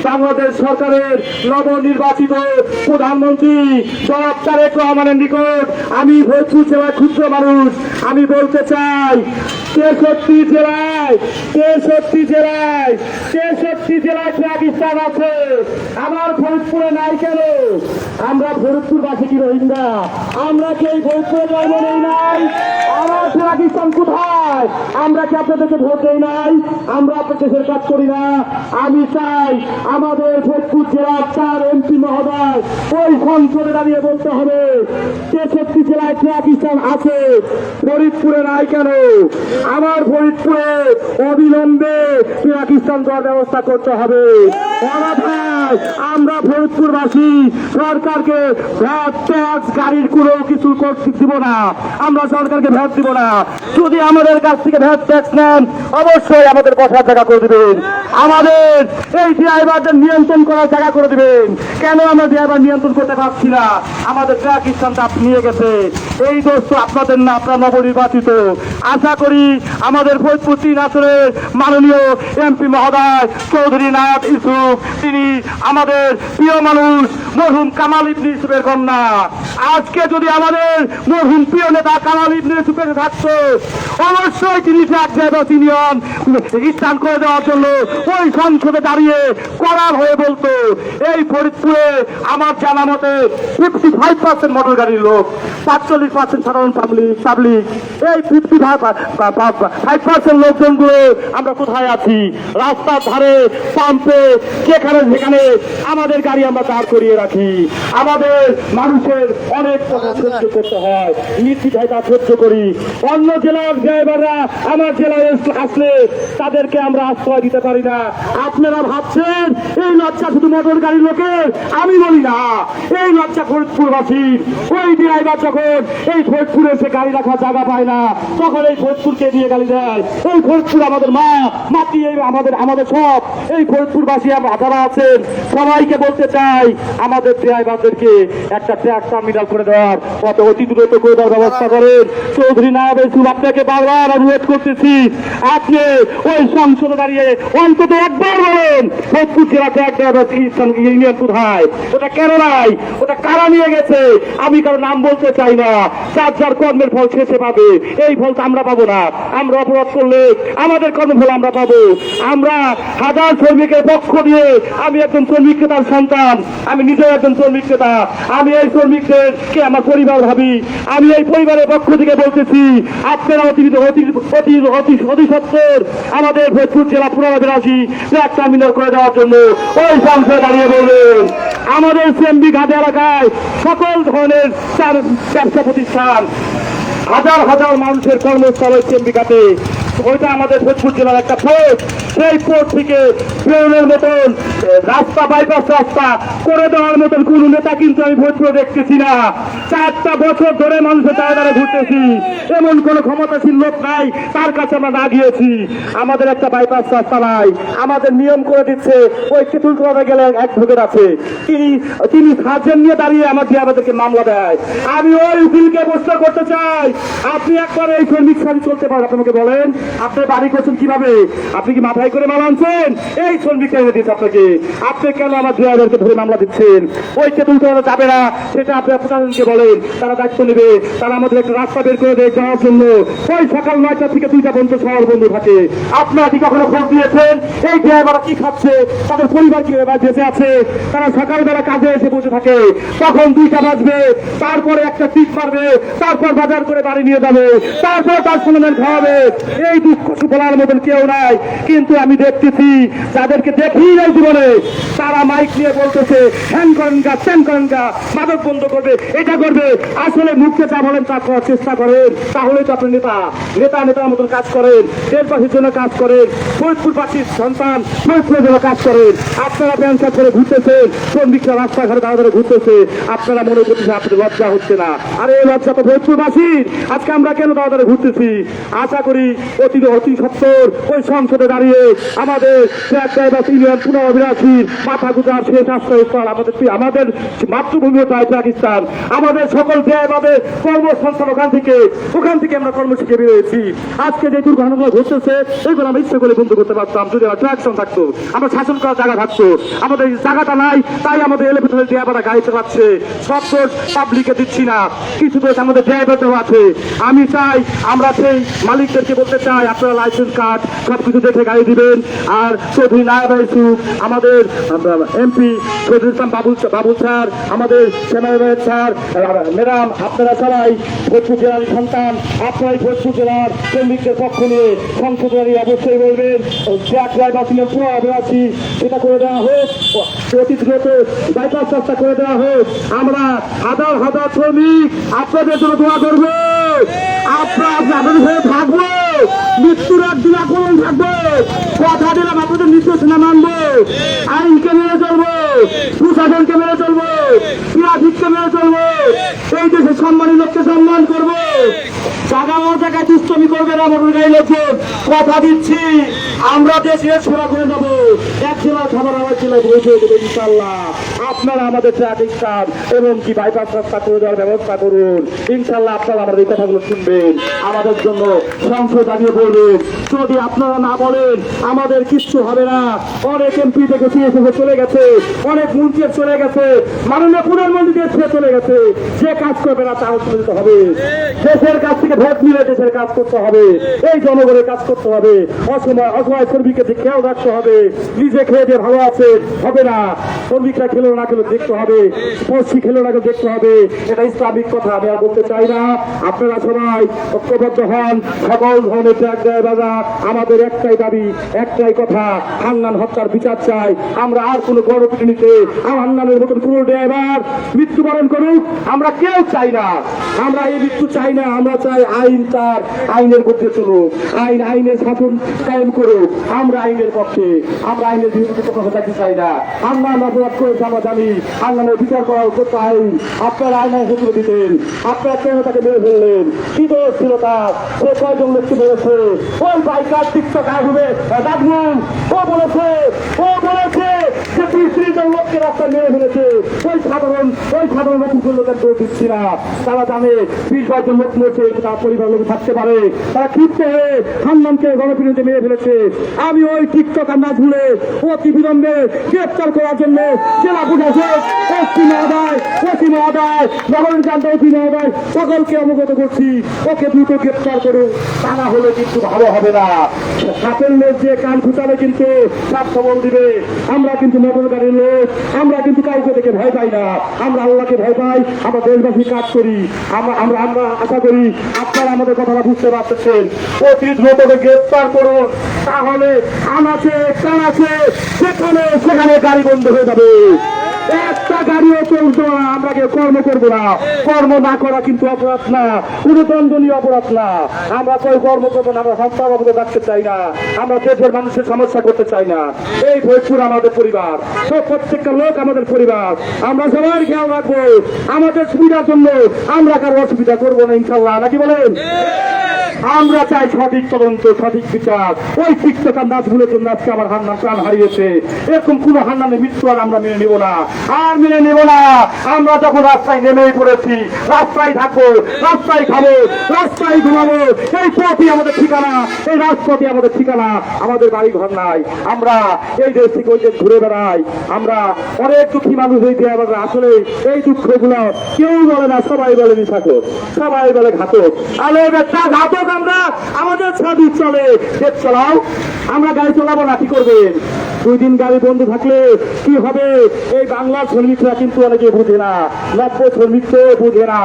বাংলাদেশ সরকারের নবনির্বাচিত প্রধানমন্ত্রী জনাব তারেক রহমানের নিকট আমি ফরিদপুর জেলার ক্ষুদ্র মানুষ আমি বলতে চাই 63 জেলায় পাকিস্তান আছে, আমার ফরিদপুরে নাই কেন? আমরা ফরিদপুরবাসী কি রোহিঙ্গা? আমরা কি এই ফরিদপুরে জন্ম নেই নাই? আমার পাকিস্তান কোথায়? আমরা কি আপনাদেরকে ভোট দেই নাই? আমরা আপনার দেশের কাজ করি না? আমি চাই আমাদের ফরিদপুর জেলার 4 এমপি মহোদয় ওই সংসদে দাঁড়িয়ে বলতে হবে 63 জেলায় পাকিস্তান আছে, ফরিদপুরে নাই কেন? আমার ফরিদপুরে অবিলম্বে পাকিস্তান দেওয়ার ব্যবস্থা করতে হবে। আমরা ফরিদপুরবাসী সরকারকে ভ্যাট ট্যাক্স গাড়ির কোনো কিছু দিব না, আমরা সরকারকে ভ্যাট দিব না। যদি আমাদের কাছ থেকে ভ্যাট ট্যাক্স নেন অবশ্যই আমাদের বসার জায়গা করে দিবেন, আমাদের এই ড্রাইভারদের নিয়ন্ত্রণ করার জায়গা করে দিবেন। কেন আমরা ড্রাইভার নিয়ন্ত্রণ করতে পারছি না? আমাদের পাকিস্তানটা আপনি নিয়ে গেছে, এই দোষ তো আপনাদের না, আপনার নবনির্বাচিত। আশা করি আমাদের ফরিদপুর 3 আসনের মাননীয় এমপি মহোদয় চৌধুরী নায়াব ইউসুফ, তিনি আমাদের প্রিয় মানুষ মরহুম কামাল ইবনে ইউসুফের কন্যা। আজকে যদি আমাদের মরহুম প্রিয় নেতা কামাল ইবনে ইউসুফের থাকতো অবশ্যই তিনি ট্রাক ড্রাইভার ইউনিয়ন স্থান করে দেওয়ার জন্য ওই সংসদে দাঁড়িয়ে করার হয়ে বলতো। এই ফরিদপুরে আমার জানা মতে 55% মোটর গাড়ির লোক, 45% সাধারণ পাবলিক। এই 55% লোকজনগুলো আমরা কোথায় আছি? রাস্তার ধারে, পাম্পে, যেখানে যেখানে আমাদের গাড়ি আমরা দাঁড় করিয়ে রাখি। আমাদের মানুষের অনেক কথা সহ্য করতে হয়, নির্দ্বিধায় সহ্য করি। অন্য জেলার ড্রাইভাররা আমার জেলায় আসলে তাদেরকে আমরা আশ্রয় দিতে পারি না। আপনারা ভাবছেন এই লজ্জা শুধু মোটর গাড়ির লোকের? আমি বলি না, এই লজ্জা ফরিদপুরবাসীর। ওই ড্রাইভার যখন এই ফরিদপুরে এসে গাড়ি রাখার জায়গা পায় না তখন এই ফরিদপুরকে দিয়ে গাড়ি দেয়। এই ফরিদপুর আমাদের মা মাটি, আমাদের সব। এই ফরিদপুরবাসী আমরা যারা আছেন সবাইকে বলতে চাই আমাদের ড্রাইভারদেরকে একটা ট্রাক টার্মিনাল করে দেওয়ার, কত অতি দ্রুত করে দেওয়ার ব্যবস্থা করেন। চৌধুরী নায়াব ইউসুফ, আপনাকে বারবার অনুরোধ করতেছি, আপনি ওই সংসদে দাঁড়িয়ে অন্তত একবার বলেন ফরিদপুর জেলা ট্রাক ড্রাইভার ইউনিয়ন কোথায়? ওটা কেন নাই? ওটা কারা নিয়ে গেছে? আমি কারো নাম বলতে চাই না, যার কর্মের ফল শেষে পাবে, এই ফল তো আমরা পাবো না। আমরা অপরাধ করলে আমাদের কর্মফল আমরা পাবো। আমরা হাজার শ্রমিকের পক্ষ দিয়ে, আমি একজন শ্রমিক নেতার সন্তান, আমি নিজেও একজন শ্রমিক নেতা, আমি এই শ্রমিকদেরকে আমার পরিবার ভাবি। আমি এই পরিবারের পক্ষ থেকে বলতেছি, আপনারা অতি সত্তর আমাদের ফরিদপুর জেলা পুনরাবিরাসী ট্রাক টার্মিনাল করে দেওয়ার জন্য ওই সংসদে দাঁড়িয়ে বলবেন। আমাদের সিএমবি ঘাট এলাকায় সকল ধরনের ব্যবসা প্রতিষ্ঠান, হাজার হাজার মানুষের কর্মস্থল সিএমবি ঘাটে, ওইটা আমাদের ফরিদপুর জেলার একটা পোর্ট। সেই পোর্ট থেকে ট্রেনের মতন রাস্তা, বাইপাস রাস্তা করে দেওয়ার মতন কোন নেতা কিন্তু আমি ফরিদপুরে দেখতেছি না। 4টা বছর ধরে মানুষের দাঁড়ে ঘুরতেছি, এমন কোন ক্ষমতাশীল লোক নাই তার কাছে আমরা না গিয়েছি। আমাদের একটা বাইপাস রাস্তা নাই, আমাদের নিয়ম করে দিচ্ছে। ওই তেঁতুল করা গেলে এক ভোগের আছে, তিনি সার্জেন্ট নিয়ে দাঁড়িয়ে আমাদেরকে মামলা দেয়। আমি ওই উকিলকে প্রশ্ন করতে চাই, আপনি একবার এই শ্রমিক সাথে চলতে পারেন? আপনাকে বলেন আপনি বাড়ি করছেন কিভাবে? আপনি কি মাথায় করে মামলা আনছেন? এই শ্রমিক কেন দিচ্ছে আপনাকে? আপনি কেন আমার ড্রাইভারকে ধরে মামলা দিচ্ছেন? ওই তেঁতুল করা যাবে না, সেটা আপনি প্রশাসনকে বলেন, তারা দায়িত্ব নেবে। তারা আমাদের একটা রাস্তা বের করে দেয় যাওয়ার জন্য। ওই সকাল 9টা থেকে 2টা পর্যন্ত শহর বন্ধ থাকে। আপনারা কি কখনো খোঁজ দিয়েছেন এই ড্রাইভাররা কি খাচ্ছে, তাদের পরিবার কিভাবে বেঁচে আছে? তারা সকালবেলা কাজে এসে বসে থাকে, তখন 2টা বাজবে, তারপরে একটা সিট মারবে, তারপর বাজার করে বাড়ি নিয়ে যাবে, তারপর তার সন্ধান খাওয়াবে। এই দুঃখ বলার মতন কেউ নাই। কিন্তু আমি দেখতেছি যাদেরকে দেখি নাই জীবনে, তারা মাইক নিয়ে বলতেছে হ্যান করেন গা, ত্যান করেন গা, মাদক বন্ধ করবে, এটা করবে। আসলে মুখে যা বলেন তা করার চেষ্টা করেন, তাহলে তো আপনি নেতার মতন কাজ করেন, দেশবাসীর জন্য কাজ করেন, ফরিদপুরবাসীর সন্তান ফরিদপুরের জন্য কাজ করেন। আপনারা প্যান্ট শার্ট করে ঘুরতেছেন, শ্রমিকরা রাস্তাঘাটে দাঁড়া ঘুরতেছে, আপনারা মনে করতেছে আপনাদের লজ্জা হচ্ছে না? আর এই লজ্জা তো ফরিদপুরবাসীর। আজকে আমরা কেন দাঁড়া ঘুরতেছি? আশা করি অতি সত্তর ওই সংসদে দাঁড়িয়ে আমাদের ট্রাক ড্রাইভার ইউনিয়ন পুনরাবিরাসীর মাথা গুজার শেষ আশ্রয়স্থল আমাদের মাতৃভূমি পাকিস্তান। আমাদের সকল ড্রাইভারের কর্মসংস্থান ওখান থেকে আমরা কর্মসূচি বেরিয়েছি। আজকে যে দুর্ঘটনাগুলো ঘটতেছে এগুলো আমরা ইচ্ছে করে বন্ধ করতে পারতাম যদি আমার ট্রাকশন থাকতো, আমরা শাসন করার জায়গা থাকতো। আমাদের জায়গাটা নাই, তাই আমাদের এলিভেটরের ড্রাইভাররা গাড়ি চালাচ্ছে। সব দোষ পাবলিকে দিচ্ছি না, কিছু দোষ আমাদের ড্রাইভারদেরও আছে। আমি চাই আমরা সেই মালিকদেরকে বলতে চাই আপনারা লাইসেন্স কার্ড সবকিছু দেখে গাড়ি দিবেন। আর চৌধুরী নায়ব ইউসুফ, আমাদের এমপি চৌধুরী ইসলাম বাবুল স্যার, আমাদের সেনাবাহিনী স্যার, ম্যাডাম, আপনারা সবাই ভোজপুর জেলার সন্তান, আপনারাই ভোজপুর জেলার শ্রমিকদের পক্ষ নিয়ে সংশোধনী অবশ্যই বলবেন। ট্রাক ড্রাইভার পুনরাবিরাসী সেটা করে দেওয়া হোক, অতি দ্রুত বাইপাস রাস্তা করে দেওয়া হোক। আমরা হাজার হাজার শ্রমিক আপনাদের জন্য দোয়া করবো, আপনাদের হয়ে থাকবো, মৃত্যুর একদিন আক্রমণ থাকবো। কথা দিলাম আপনাদের নির্দেশনা মানবো, আইনকে মেনে চলবো, প্রশাসনকে মেনে চলবো, ট্রাফিককে মেনে চলবো, এই দেশের সম্মানী লোককে সম্মান করবো। জায়গা জায়গায় দুষ্টমি করবে না আমাদের গাড়ি লোকজন, কথা দিচ্ছি। আমরা দেশের সেবা করে যাবো, এক জেলার খাবার আমার জেলায় পৌঁছে দেবো ইনশাল্লাহ। আপনারা আমাদের ট্রাফিক কার্ড এবং কি বাইপাস রাস্তা করে দেওয়ার ব্যবস্থা করুন, ইনশাল্লাহ আপনারা আমাদের এই কথাগুলো শুনবেন, আমাদের জন্য সংসদ দাঁড়িয়ে বলবেন। যদি আপনারা না বলেন আমাদের কিচ্ছু হবে না। অনেক এমপি থেকে সিএসএফ চলে গেছে, অনেক মন্ত্রী চলে গেছে, মাননীয় প্রধানমন্ত্রী দেশে চলে গেছে। যে কাজ করবে না তাও চলে যেতে হবে। দেশের কাছ থেকে ভোট নিলে দেশের কাজ করতে হবে, এই জনগণের কাজ করতে হবে। অসহায় শ্রমিককে খেয়াল রাখতে হবে, নিজে খেয়ে দিয়ে ভালো আছে হবে না, শ্রমিকরা খেলেও না খেলে দেখতে হবে, পড়শি খেলেও না খেলে দেখতে হবে। এটা ইসলামিক কথা আমি আর বলতে চাই না। আপনারা সবাই ঐক্যবদ্ধ হন, সকল ধরনের ট্রাক ড্রাইভাররা। আমাদের একটাই দাবি, একটাই কথা, হান্নান হত্যার বিচার চাই। আমরা আর কোনো গণপিটুনিতে হান্নানের মতন কোনো ড্রাইভার মৃত্যুবরণ করুক আমরা কেউ চাই না। আমরা এই মৃত্যু চাই না, আমরা চাই আইন তার আইনের মধ্যে চলুক, আইনের শাসন কায়েম করুক। আমরা আইনের পক্ষে, আমরা আইনের বিরুদ্ধে কথা থাকতে চাই না। হান্নান অপরাধ করেছে আমরা জানি, হান্নানের বিচার করার করতে আইন। আপনারা আইনের সূত্র দিতেন, আপনারা কেন তাকে মেরে ফেললেন? কি দোষ ছিল তার? সে কয়জন লোককে মেরেছে? ওই বাইকার টিকটক আসবে ডাকবেন, ও বলেছে যে 30 জন লোককে রাস্তায় মেরে ফেলেছে। ওই সাধারণ লোকের দোষ দিচ্ছি না, তারা জানে 20-22 জন লোক মরেছে, তার পরিবার লোক থাকতে পারে, তারা ক্ষিপ্ত হয়ে হান্নানকে গণপিটুনিতে মেরে ফেলেছে। আমি ওই টিকটক আমরা ভুলে অতি বিলম্বে গ্রেপ্তার করার জন্য জেলা প্রশাসক ওসি মহোদয় নগরকান্ত ওসি মহোদয় সকলকে অবগত করছি, ওকে দ্রুত গ্রেপ্তার করুন, তা না হলে কিন্তু ভালো হবে না। সাপের লোক যে কান ফুটালে কিন্তু সাপ সবল দিবে। আমরা কিন্তু মোটরগাড়ির লোক, আমরা কিন্তু কাউকে থেকে ভয় পাই না, আমরা আল্লাহকে ভয় পাই, আমরা দেশবাসী কাজ করি। আমরা আশা করি আপনারা আমাদের কথাটা বুঝতে পারতেছেন। অতি দ্রুত গ্রেপ্তার করুন, তাহলে আনাচে কানাচে সেখানে গাড়ি বন্ধ হয়ে যাবে। একটা গাড়িও চলতো না, আমরা কেউ কর্ম করবো না। কর্ম না করা কিন্তু অপরাধ না, কোনো দণ্ডনীয় অপরাধ না। আমরা কেউ কর্ম করবো না, আমরা সন্তান অবদান রাখতে চাই না, আমরা দেশের মানুষের সমস্যা করতে চাই না। এই ভোজপুর আমাদের পরিবার, সব প্রত্যেকটা লোক আমাদের পরিবার। আমরা সবার খেয়াল রাখবো, আমাদের সুবিধার জন্য আমরা কারো অসুবিধা করবো না ইনশাল্লাহ, নাকি বলেন? আমরা চাই সঠিক তদন্ত, সঠিক বিচার। ওই টিকটকার নাচগুলোর জন্য আজকে আমার হান্নান প্রাণ হারিয়েছে। এরকম কোন হান্নানের মৃত্যু আর আমরা মেনে নেব না, আর মেনে নেব না। আমরা যখন রাস্তায় নেমেই পড়েছি, রাস্তায় থাকবো, রাস্তায় খাবো, রাস্তায় ঘুমাবো। এই পথই আমাদের ঠিকানা, এই রাজপথই আমাদের ঠিকানা, আমাদের বাড়ি ঘর নাই। আমরা এই দেশ থেকে ওই দেশ ঘুরে বেড়াই। আমরা অনেক দুঃখী মানুষ এই ড্রাইভাররা, আসলে এই দুঃখগুলো কেউ বলে না, সবাই বলে নিশাখর, সবাই বলে ঘাতক। আলে বেটা ঘাতক আমরা, আমাদের সার্ভিস চলে, দেশ চালাও, আমরা গাড়ি চালাবো না, কি করবেন? 2 দিন গাড়ি বন্ধ থাকলে কি হবে? এই বাংলার শ্রমিকরা কিন্তু অনেকে বুঝে না, 90 শ্রমিককেও বুঝে না।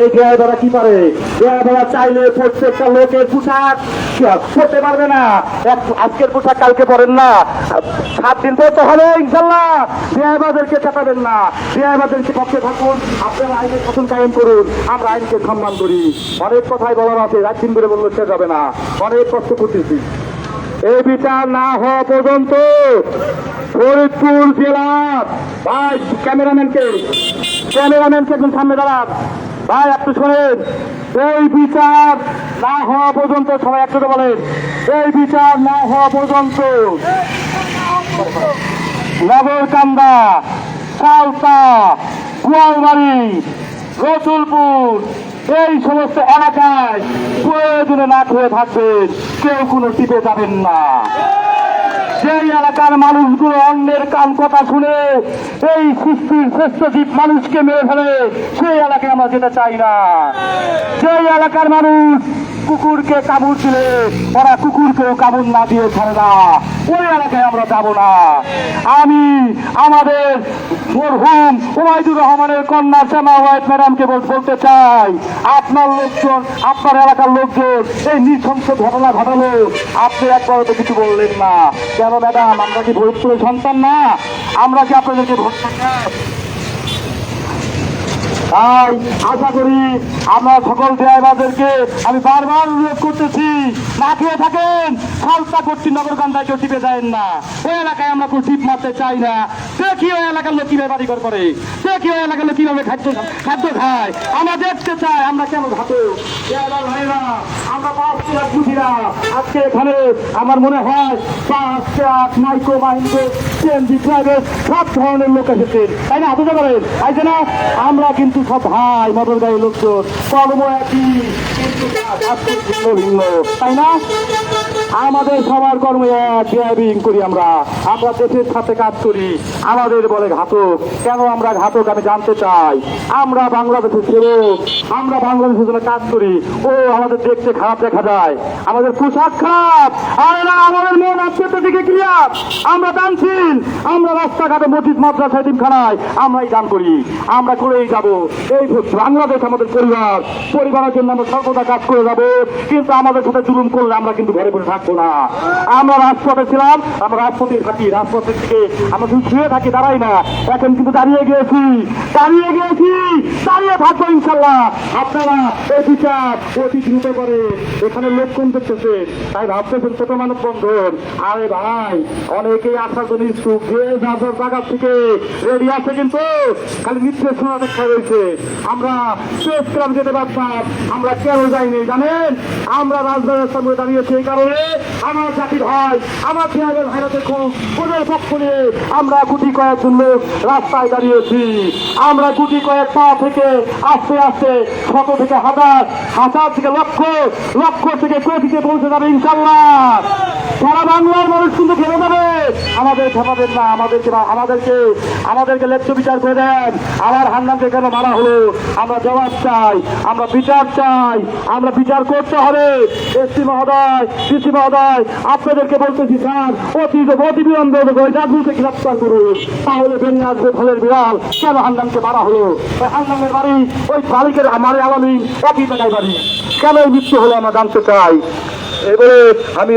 এই ড্রাইভাররা কি পারে? ড্রাইভাররা চাইলে প্রত্যেকটা লোকের পোশাক পরতে পারবে না। আজকের পোশাক কালকে পরেন না, 7 দিন পর তো হবে ইনশাল্লাহ। ড্রাইভারদেরকে চাটাবেন না, ড্রাইভারদেরকে পক্ষে থাকুন, আপনারা আইনের শাসন কায়েম করুন, আমরা আইনকে সম্মান করি। অনেক কথাই বলার আছে, রাত দিন করে বললে শেষ হবে না, অনেক কষ্ট করতেছি। এই বিচার না হওয়া পর্যন্ত ফরিদপুর জেলার ভাই ক্যামেরাম্যানকে একদম সামনে দাঁড়ান ভাই, আপনি শোনেন, এই বিচার না হওয়া পর্যন্ত সবাই একসাথে বলেন, এই বিচার না হওয়া পর্যন্ত নগরকান্দা, সালতা, গোয়ালবাড়ি, রসুলপুর এই সমস্ত এলাকায় প্রয়োজনে না হয়ে থাকবেন, কেউ কোনো টিপে যাবেন না। সেই এলাকার মানুষগুলো অন্যের কান কথা শুনে এই সৃষ্টির শ্রেষ্ঠ জীব মানুষকে মেরে ফেলে, সেই এলাকায় আমরা যেতে চাই না। সেই এলাকার মানুষ কুকুরকে কামড় দিলে ওরা কুকুরকেও কামড় না দিয়ে ছাড়ে না, ওই এলাকায় আমরা যাব না। আমি আমাদের মরহুম ওবায়দুর রহমানের কন্যা শ্যামা ওয়াইফ ম্যাডামকে বলতে চাই, আপনার লোকজন, আপনার এলাকার লোকজন এই নৃশংস ঘটনা ঘটালো, আপনি একবারও তো কিছু বললেন না কেন ম্যাডাম? আমরা কি ভোটপুরের সন্তান না? আমরা কি আপনাদেরকে ভোট দেব না? তাই আশা করি আমরা সকল ড্রাইভারদেরকে আমি বারবার অনুরোধ করতেছি, না খেয়ে থাকেন, সালতা করছি নগরকান্দায় কেউ টিপে যায় না, ওই এলাকায় আমরা কেউ টিপ মারতে চাই না। দেখি ওই এলাকার লোক কিভাবে বাড়িঘর করে, দেখি ওই এলাকার লোক কিভাবে খাদ্য খায়, আমরা দেখতে চাই আমরা কেন ঘাটো। ড্রাইভার ভাইরা, আমরা পাঁচটা বুঝিরা আজকে এখানে আমার মনে হয় 5 ট্রাক, মাইক্রো মাইন্ডো, সিএনজি প্রাইভেট সব ধরনের লোক এসেছে, তাই না? বুঝতে পারেন তাই না? আমরা কিন্তু সব ভাই, মোটর গাড়ির লোকজন, কর্ম একই কিন্তু কাজ ভিন্ন ভিন্ন, তাই না? আমাদের সবার কর্ম এক, ড্রাইভিং করি আমরা, আমরা দেশের সাথে কাজ করি। আমাদের বলে ঘাতক, কেন আমরা ঘাতক আমি জানতে চাই। আমরা বাংলাদেশের ছেলেক, আমরা বাংলাদেশের জন্য কাজ করি, ও আমাদের দেখতে খারাপ দেখা যায়, আমাদের পোশাক খারাপ, আরে না আমাদের মন আত্মীয়তা দিকে ক্লিয়ার, আমরা দানশীল, আমরা রাস্তাঘাটে মসজিদ মাদ্রাসা এতিমখানায় আমরাই দান করি, আমরা করেই যাব। এই বাংলাদেশ আমাদের পরিবার, পরিবারের জন্য আমরা সর্বদা কাজ করে যাব, কিন্তু আমাদের সাথে জুলুম করলে আমরা কিন্তু ঘরে বসে থাকবো না। আমরা রাজপথে ছিলাম, আমরা রাজপথে থাকি, রাজপথের থেকে আমরা শুধু শুয়ে থাকি, দাঁড়াই না, এখন কিন্তু দাঁড়িয়ে গিয়েছি, দাঁড়িয়ে থাকবো ইনশাল্লাহ। আপনারা এই বিচার অতি দ্রুত করে এখানে লক্ষণ দেখতেছে, তাই ভাবতেছেন ছোট মানব বন্ধন, আরে ভাই অনেকেই আসার জন্য ইচ্ছুক, যে যার জায়গা থেকে রেডি আছে, কিন্তু খালি নির্দেশ শোনা দেখা রয়েছে। আমরা প্রেস ক্লাব যেতে পারতাম, আমরা কেন যাইনি জানেন? আমরা রাজধানীর সামনে দাঁড়িয়েছি এই কারণে, আমার জাতি ভাই, আমার ছেলেদের ভাইরা দেখুন, ওদের পক্ষ নিয়ে আমরা গুটি কয়েকজন লোক রাস্তায় দাঁড়িয়েছি। আমরা গুটি কয়েক পা থেকে আস্তে আস্তে শত থেকে হাজার, হাজার থেকে লক্ষ, লক্ষ থেকে কোটিতে পৌঁছে যাবে ইনশাল্লাহ। সারা বাংলার মানুষ কিন্তু খেলে যাবে, আমাদের খেপাবেন না, আমাদেরকে লেপ্ত বিচার করে দেন। আমার হান্নানকে কেন মারা হলো, আমরা জবাব চাই, আমরা বিচার চাই, আমরা বিচার করতে হবে। এসপি মহোদয়, ডিসি মহোদয়, আপনাদেরকে বলতেছি স্যার, অতি বিলম্বে জাদুকে গ্রেফতার করুন, তাহলে বেরিয়ে আসবে ফলের বিড়াল কেন হান্নানকে মারা হলো। ওই হান্নানের বাড়ি, ওই বালিকের আমার আলামিন একই জায়গায় বাড়ি, কেন এই মৃত্যু হলো আমরা জানতে চাই। এবারে আমি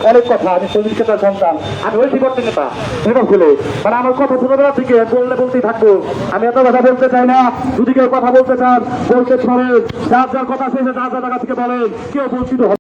অনেক কথা, আমি সঙ্গীত ক্ষেত্রে সন্তান, আমি ওই বিবর্তন নেতা এরকম ছেলে, মানে আমার কথা ছোটবেলা থেকে বলতেই থাকবো। আমি এত কথা বলতে চাই না, যদি কেউ কথা বলতে চান বলতে পারেন, যার যার কথা শেষে যার যার জায়গা থেকে বলেন, কেউ বঞ্চিত হবে।